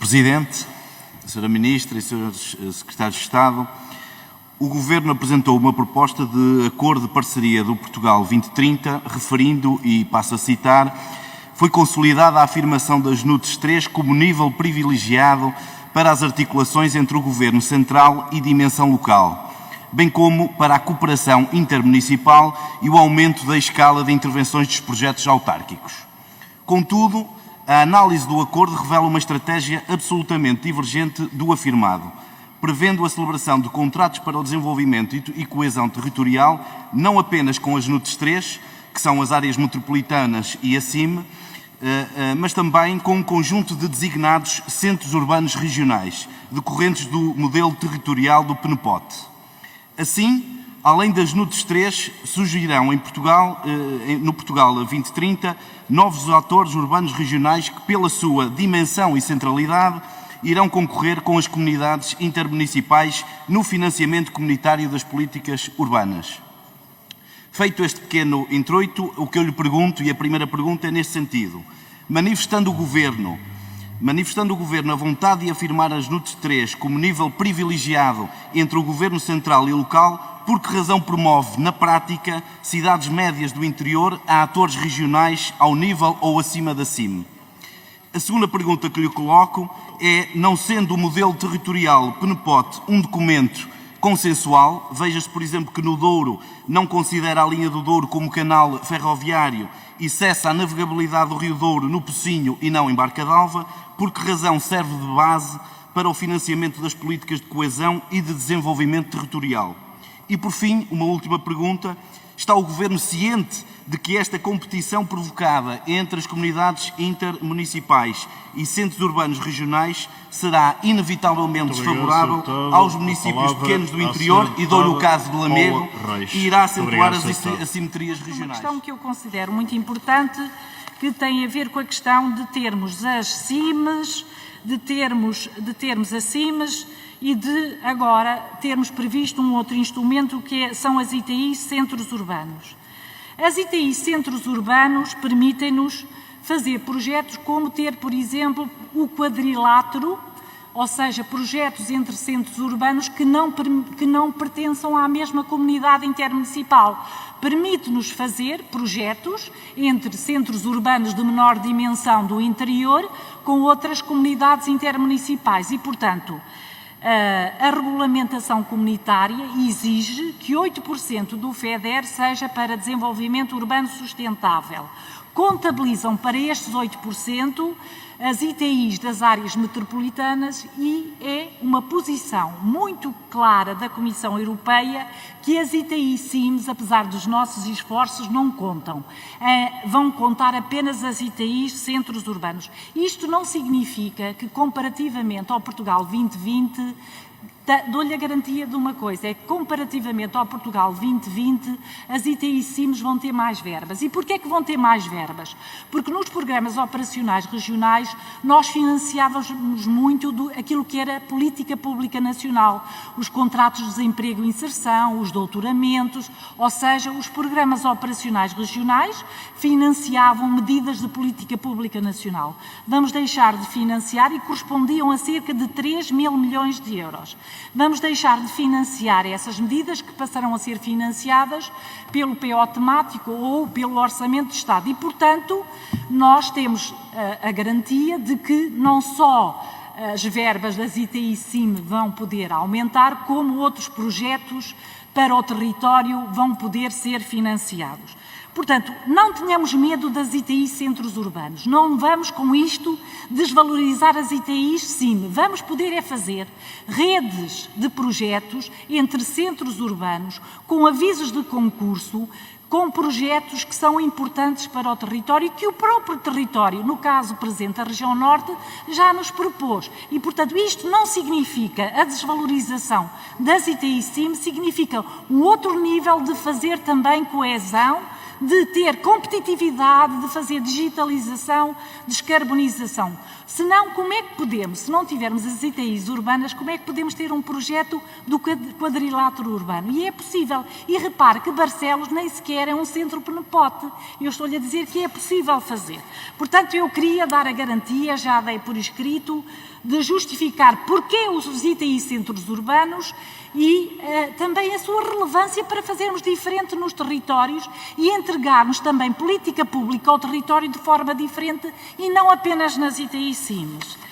Presidente, Sra. Ministra e Srs. Secretários de Estado, o Governo apresentou uma proposta de acordo de parceria do Portugal 2030, referindo, e passo a citar, foi consolidada a afirmação das NUTS 3 como nível privilegiado para as articulações entre o Governo Central e dimensão local, bem como para a cooperação intermunicipal e o aumento da escala de intervenções dos projetos autárquicos. Contudo, a análise do acordo revela uma estratégia absolutamente divergente do afirmado, prevendo a celebração de contratos para o desenvolvimento e coesão territorial, não apenas com as NUTS 3, que são as áreas metropolitanas e a CIM, mas também com um conjunto de designados centros urbanos regionais, decorrentes do modelo territorial do PNPOT. Assim, além das NUTS 3, surgirão no Portugal 2030 novos atores urbanos regionais que, pela sua dimensão e centralidade, irão concorrer com as comunidades intermunicipais no financiamento comunitário das políticas urbanas. Feito este pequeno introito, o que eu lhe pergunto, e a primeira pergunta é neste sentido, manifestando o Governo a vontade de afirmar as NUTS 3 como nível privilegiado entre o Governo Central e local, por que razão promove, na prática, cidades médias do interior a atores regionais ao nível ou acima da CIM? A segunda pergunta que lhe coloco é, não sendo o modelo territorial PNPOT um documento consensual, veja-se, por exemplo, que no Douro não considera a linha do Douro como canal ferroviário e cessa a navegabilidade do Rio Douro no Pocinho e não em Barca d'Alva, por que razão serve de base para o financiamento das políticas de coesão e de desenvolvimento territorial? E, por fim, uma última pergunta. Está o Governo ciente de que esta competição provocada entre as comunidades intermunicipais e centros urbanos regionais será inevitavelmente desfavorável aos municípios pequenos do interior, e dou-lhe o caso de Lamego, e irá acentuar as assimetrias regionais? Uma questão que eu considero muito importante, que tem a ver com a questão de termos as CIMs, de termos as CIMs e de agora termos previsto um outro instrumento que são as ITIs, Centros Urbanos. As ITIs, Centros Urbanos, permitem-nos fazer projetos como ter, por exemplo, o quadrilátero, ou seja, projetos entre centros urbanos que não pertençam à mesma comunidade intermunicipal. Permite-nos fazer projetos entre centros urbanos de menor dimensão do interior com outras comunidades intermunicipais e, portanto, a regulamentação comunitária exige que 8% do FEDER seja para desenvolvimento urbano sustentável. Contabilizam para estes 8% as ITIs das áreas metropolitanas e é uma posição muito clara da Comissão Europeia que as ITIs CIMs, apesar dos nossos esforços, não contam. Vão contar apenas as ITIs Centros Urbanos. Isto não significa que, comparativamente ao Portugal 2020, dou-lhe a garantia de uma coisa, é que comparativamente ao Portugal 2020, as ITIs CIMs vão ter mais verbas. E porquê é que vão ter mais verbas? Porque nos programas operacionais regionais nós financiávamos muito aquilo que era política pública nacional, os contratos de desemprego e inserção, os doutoramentos, ou seja, os programas operacionais regionais financiavam medidas de política pública nacional. Vamos deixar de financiar e correspondiam a cerca de 3 mil milhões de euros. Vamos deixar de financiar essas medidas que passarão a ser financiadas pelo PO temático ou pelo Orçamento de Estado. E, portanto, nós temos a garantia de que não só as verbas das ITIs CIM vão poder aumentar, como outros projetos para o território vão poder ser financiados. Portanto, não tenhamos medo das ITIs Centros Urbanos. Não vamos, com isto, desvalorizar as ITIs CIM. Vamos poder fazer redes de projetos entre centros urbanos, com avisos de concurso, com projetos que são importantes para o território e que o próprio território, no caso presente a região norte, já nos propôs. E, portanto, isto não significa a desvalorização das ITIs CIM, significa um outro nível de fazer também coesão, de ter competitividade, de fazer digitalização, descarbonização. Senão, como é que podemos, se não tivermos as ITIs urbanas, como é que podemos ter um projeto do quadrilátero urbano? E é possível. E repare que Barcelos nem sequer é um centro PNPOT. Eu estou-lhe a dizer que é possível fazer. Portanto, eu queria dar a garantia, já dei por escrito, de justificar porquê os ITI centros urbanos e também a sua relevância para fazermos diferente nos territórios e entregarmos também política pública ao território de forma diferente e não apenas nas ITI CIMs.